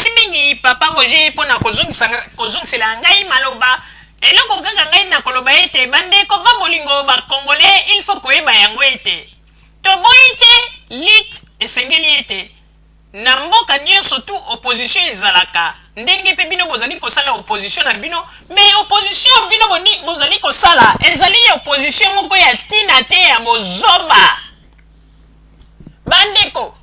merci mingi papa Roger pona kozongisela ngai maloba eloko kaka ngai na koloba ete bandeko ba bolingo ba congolais il faut koyeba yango ete toboyi te lutte esengeli ete na mboka nyonso tu opposition ezalaka ndenge mpe bino bozali kosala opposition na bino mais opposition bino bozali kosala ezali opposition moko ya ntina te ya bozoba bandeko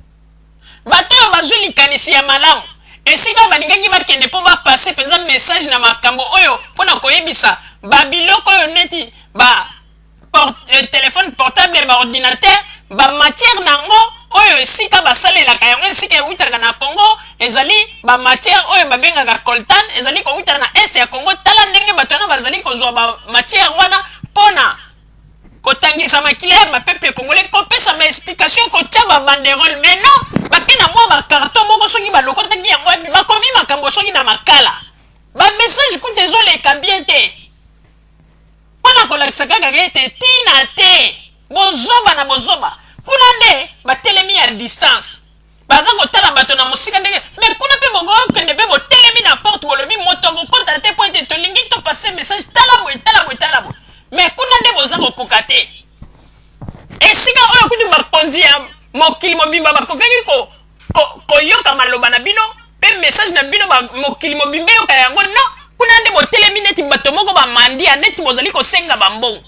bato oyo bazwi likanisi ya malamu esika balingaki bakende mpo bapase mpenza message na makambo oyo mpona koyebisa babiloko oyo neti telefone portable baordinateur bamatière nango oyo esika basalelaka yango esika ewutalaka na Congo ezali bamatière oyo babengaka coltan ezali kowutala na este ya Congo tala ndenge bato wana bazali kozwa bamatière wana mpona kotangisa makila ya bapeple congolais kopesa maexplication kotia babanderole mais non bake na mwa bakarton moko soki balokotaki yango epi bakomi makambo soki na makala bamessage kuta ezoleka bien te mpona kolakisa kaka ete tina te bozoba na bozoba kuna nde batelemi ya distance baza kotala bato na mosika ndenge mais kuna mpe bokokende mpe botelemi na porte bolobi moto kokota te po ete tolingi topase message tala boye tala boye tala boye mais kuna nde boza kokoka te esika oyo kuti bakonzi ya mokili mobimba bakokaki koyoka maloba na bino mpe message na bino mokili mobimba yoka yango no kuna nde botelemi neti bato moko bamandia neti bozali kosenga bambongo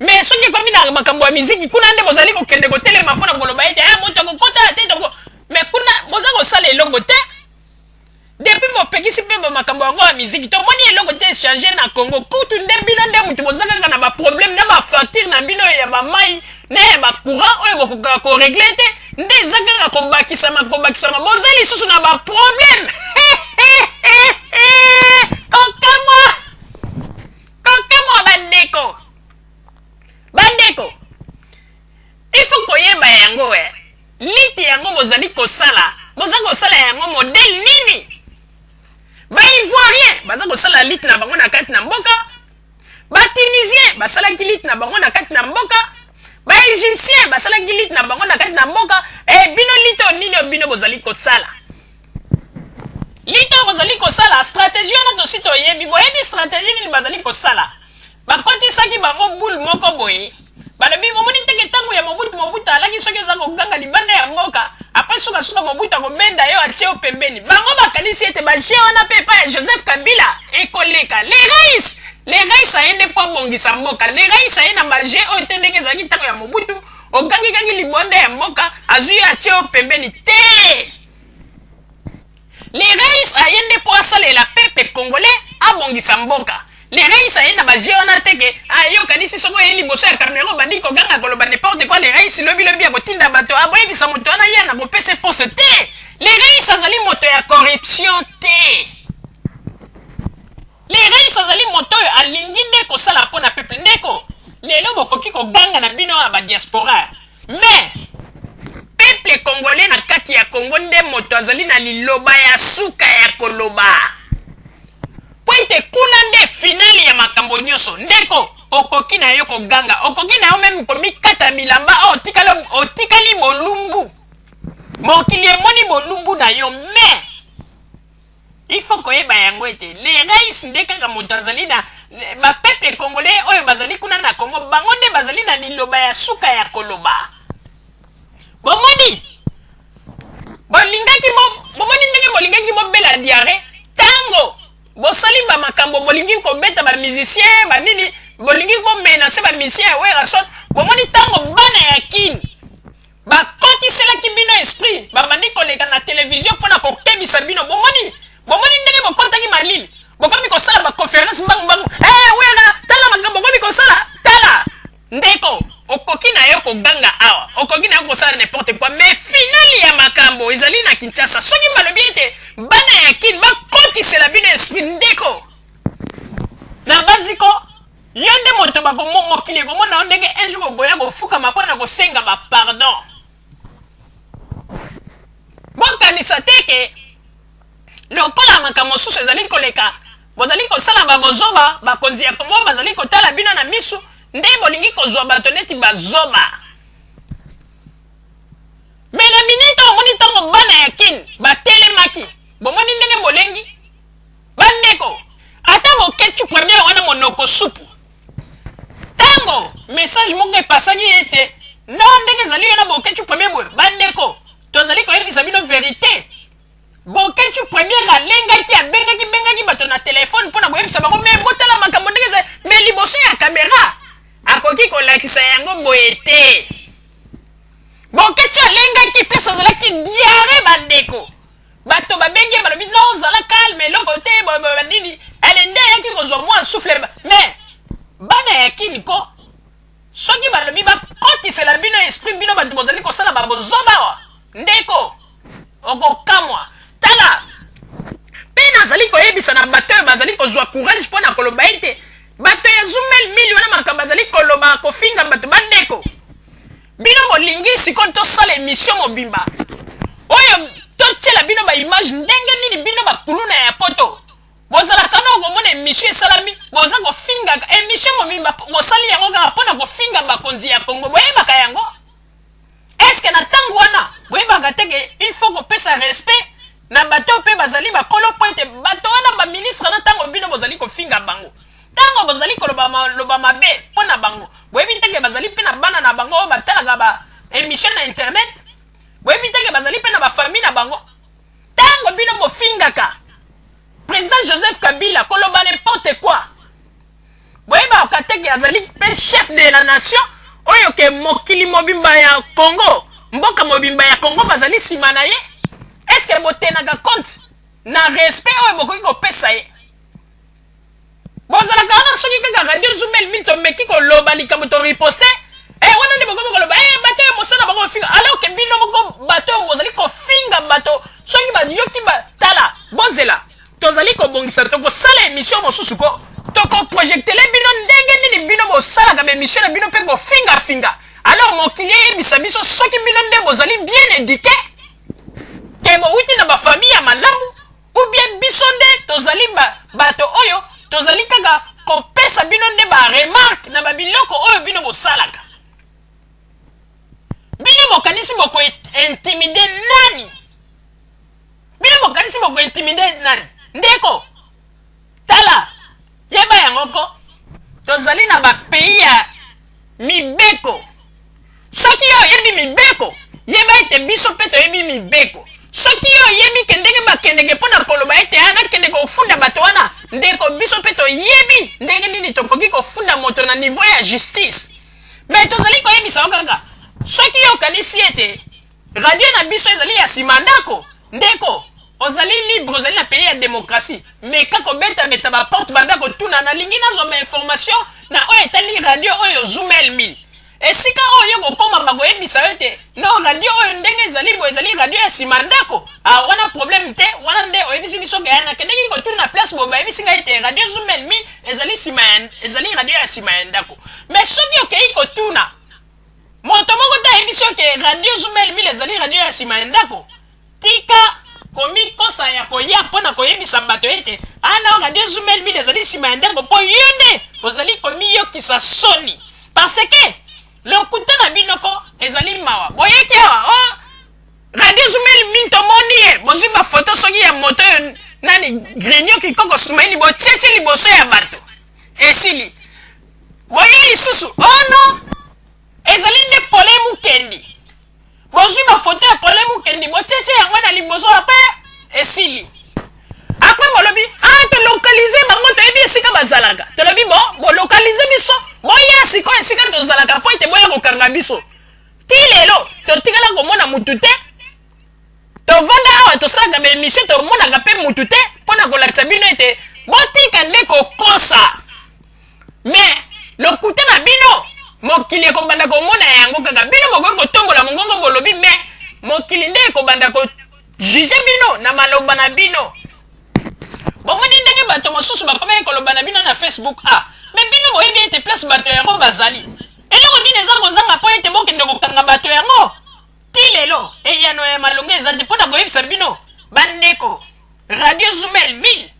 mais soki ekomi na makambo ya miziki kuna nde bozali kokende kotelema mpona koloba ete moto akokota te mais kuna boza kosala elongo te depuis bopekisi mpe makambo yango ya miziki tomoni eloko te echange na Congo kutu nde bino nde mutu boza kaka na baproblème na bafacture na bino ya bamai na ya bacourant oyo bokokaka koregle te nde eza kaka kobakisama boza lisusu na baproblème kokamwa bandeko il faut koyeba yango liti yango bozali kosala yango modele nini ba-ivoirien baza kosala liti na bango na kati na mboka ba-tunisien basalaki liti na bango na kati na mboka ba-égyptien basalaki liti na bango na kati na mboka bino liti o nini o bino bozali kosala liti o bozali kosala stratégie wana tosi toyebi boyebi stratégie nini bazali kosala bakotisaki bango boule moko boye balobi momoni ndenge ntango ya mobutu alaki soki eza koganga libanda ya mboka apres sukasuka mobutu akobenda yo atie yo pembeni bango bakanisi ete baje wana mpe epai ya Joseph Kabila ekoleka le rais aye nde mpo abongisa mboka le rais aye na baje oyo te ndenge ezalaki ntango ya mobutu ogangikangi libonda ya mboka azwi yo atie yo pembeni te le rais aye nde mpo asalela pepe congolais abongisa mboka le rais aye na baje wana teke ayokanisi soko ye liboso ya Cameroun bandi koganga koloba n'importe quoi le rais lobi ya kotinda bato aboyebisa moto wana ye na kopesa poste te le rais azali moto ya corruption te le rais azali moto oyo alingi nde kosala mpo na peuple ndeko lelo bokoki koganga na bino ya badiaspora mais peuple congolais na kati ya Congo nde moto azali na liloba ya suka ya koloba po ete kuna nde finale ya makambo nyonso ndeko okoki na yo koganga okoki na yo meme komikata bilamba otikali bolumbu mokili emoni bolumbu na yo mais il faut koyeba yango ete le rais nde kaka moto azali na bapeple congolais oyo bazali kuna na Congo bango nde bazali na liloba ya suka ya koloba bomoni ndenge bolingaki bobela diare tango bosali ba makambo bolingi kobeta ba musicien ba nini bolingi bomenase ba musicien ya werason bomoni tango bana ya kini bakotiselaki bino esprit babandi koleka na télévision mpona kokebisa bino bomoni ndenge bokontaki malili bokomi kosala baconférence mbangu wera tala makambo bokomi kosala tala ndeko okoki na yo koganga awa okoki na yo kosala n'importe quoi mais finali ya makambo ezali na Kinshasa soki balobi ete bana ya kini bakotisela bino esprit ndeko na banziko yo nde moto mokili ekomona yo ndenge un jour oboya kofukama mpona kosenga bapardon bokanisa teke lokola makambo mosusu ezali koleka bozali kosala babozoba bakonzi ya Kongo bazali kotala bino na misu nde bolingi kozwa bato neti bazoba mais na minute omoni ntango bana ya kini yebisa bino vérité. Bon, quand tu première alenga qui a benga bato na téléphone pour na yebisa bango mais botala makambo ndenge mais liboso ya caméra. Akoki ko lakisa yango boyete. Bon, quand tu alenga qui place azala ki diarrhée bandeko. Bato babengi balobi non zala calme le côté bandini. Elle ndé yaki ko zo moi souffle mais bana yakini ko soki balobi ba kotisa la bino esprit bino bato bozali ko sala ba bozoba wa ndeko okokamwa tala pena zali ko yebisa na bato bazali ko zwa courage pona koloba ete bato ya zumel miliona makamba zali koloba ko finga bato bandeko bino bolingi siko to sala émission mobimba oyo to tela bino ba image ndenge nini bino ba kuluna ya poto bozala kana komona émission salami boza ko finga émission mobimba bosali yango kaka pona ko finga bakonzi ya Congo boyebaka yango. Est-ce que na tango wana boyebaka teke il faut ko pesa respect na bato pe bazali ba kolo pointe bato wana ba ministre na tango bino bozali ko finga bango tango bozali ko loba mabe pona bango boyebi teke bazali pe na bana na bango batalaka ba émission na internet boyebi teke bazali pe na ba famille na bango tango bino mo fingaka président Joseph Kabila koloba n'importe quoi boyeba okateke azali pe chef de la nation oyo ke mokili mobimba ya Congo mboka mobimba ya Congo bazali sima na ye. Est-ce que botenaka compte na respect oyo bokoki kopesa ye bozalaka wana soki kaka radio Zoomel Milton meki koloba likambo to riposte wana nde bokoki koloba bato oyo mosala bango finga alors ke bino moko bato oyo bozali kofinga bato soki bayoki batala bozela tozali kobongisa tokosala émission mosusu ko tokoprojectele bino ndenge nini bino bosalaka baémission na bino mpe kofinga alors mokili eyebisa biso soki bino nde bozali bien éduqué ke bowuti na bafamille ya malamu ou bien biso nde tozali bato oyo tozali kaka kopesa bino nde baremarke na babiloko oyo bino bosalaka bino bokanisi boko intimide nani bino bokanisi boko intimide nani ndeko tala yeba yango ko tozali na bapays ya mibeko soki yo yebi mibeko yeba ete biso mpe toyebi mibeko soki yo yebi ke ndenge bakendeke mpona koloba ete ana kende kofunda bato wana ndeko biso mpe toyebi ndenge nini tokoki kofunda moto na niveau ya justice me tozali koyebisa yo kaka soki yo okanisi ete radio na biso ezali ya nsima ndako ndeko ozali libre ozali na pays ya démocratie mais kaka obetabeta baporte bandako tuna nalingi nazwa bainformation na oyo etali radio oyo Zoomel Mil esika oyo kokoma bakoyebisa yo ete no radio oyo ndenge ezali bo ezali radio ya nsima ndako wana problème te wana nde oyebisi biso keyana kendeki kotuna na place bo bayebisi ngai ete radio Zoomel Mil ezali radio ya nsima ya ndako mais soki okei kotuna moto moko te ayebisi yo ke radio Zoomel Mil ezali radio ya nsima ya ndako tika komi kosa ya koya mpona koyebisa bato ete ana radio Zoomel Mil ezali nsima ya ndako mpo yo nde ozali komi yokisa soni parce que lokuta na binoko ezali mawa boyeki awa radio Zoomel Mil tomoni ye bozwi bafoto soki ya moto oyo nani grigno kikoko sumaili botieti liboso ya bato esili boye lisusu ono ezali nde pole mukendi bozwi bafoto ya pole mukendi botieti yango na liboso apre esili apre bolobi tolokalize bango toyebi esika bazalaka tolobi bolokalize biso boya sikoyo esika tozalaka po ete boya kokanga biso ti lelo totikala komona mutu te tovanda awa tosalaka baémission tomonaka mpe mutu te mpona kolakisa bino ete botika nde kokosa mais lokuta na bino mokili ekobanda komona yango kaka bino bokoki kotombola mongongo bolobi mais mokili nde ekobanda kojuge bino na maloba na bino bomoni ndenge bato mosusu bakomaki koloba na bino na Facebook mais bino boyebi ete place bato yango bazali eloko nini eza kozanga mpo ete bokende kokanga bato yango ti lelo eyano ya malonga eza te mpona koyebisa bino bandeko radio Zoomel Mil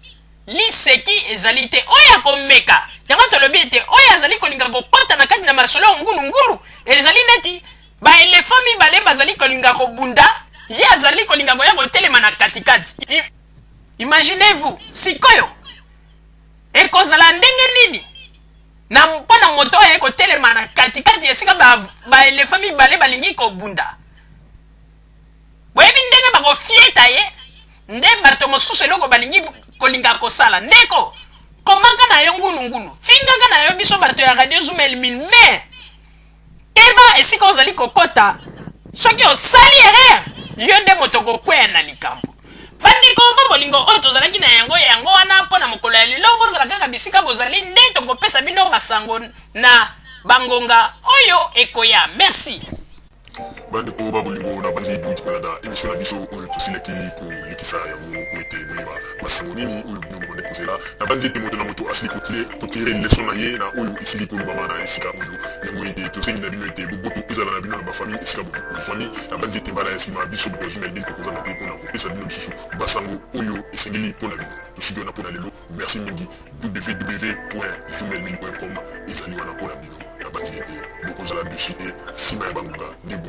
liseki ezali te oyo akomeka yango tolobi ete oyo azali kolinga kokota na kati na masolo ya ngulungulu ezali neti baelefa mibale bazali kolinga kobunda ye azali kolinga koya kotelema na katikati. Imaginez-vous sikoyo ekozala ndenge nini na mpona moto oyo ekotelema na katikati esika baelefa mibale balingi kobunda boyebi ndenge kotala ye nde bato mosusu eloko balingi kolinga kosala ndeko komaka na yo ngunu fingaka na yo biso bato ya radio Zoom elimine mais eba esika ozali kokota soki osali erreur yo nde moto kokwea na likambo bandiko bolingo oyo tozalaki na yango wana mpona mokolo ya lelo bozala kaka bisika bozali nde tokopesa bino masango na bangonga oyo ekoya merci bandeko babolingo na bandi boutikolanda émission na biso oyo tosilaki kolekisa yango po ete boyeba masango nini oyo bino bomande kozela na bandi ete moto na moto asili kotire leson na ye na oyo esili kolobama na esika oyo yango ete tosengi na bino ete boboto ezala na bino na bafamille esika bozwani na bandi ete mbala ya nsima biso boto jumel nini tokozanga te mpona kopesa bino lisusu basango oyo esengeli mpona bino tosiki wana mpona lelo merci mingi www.zumelmin.com ezali wana mpona bino na bandi ete bokozala dessus te nsima ya bangonga nde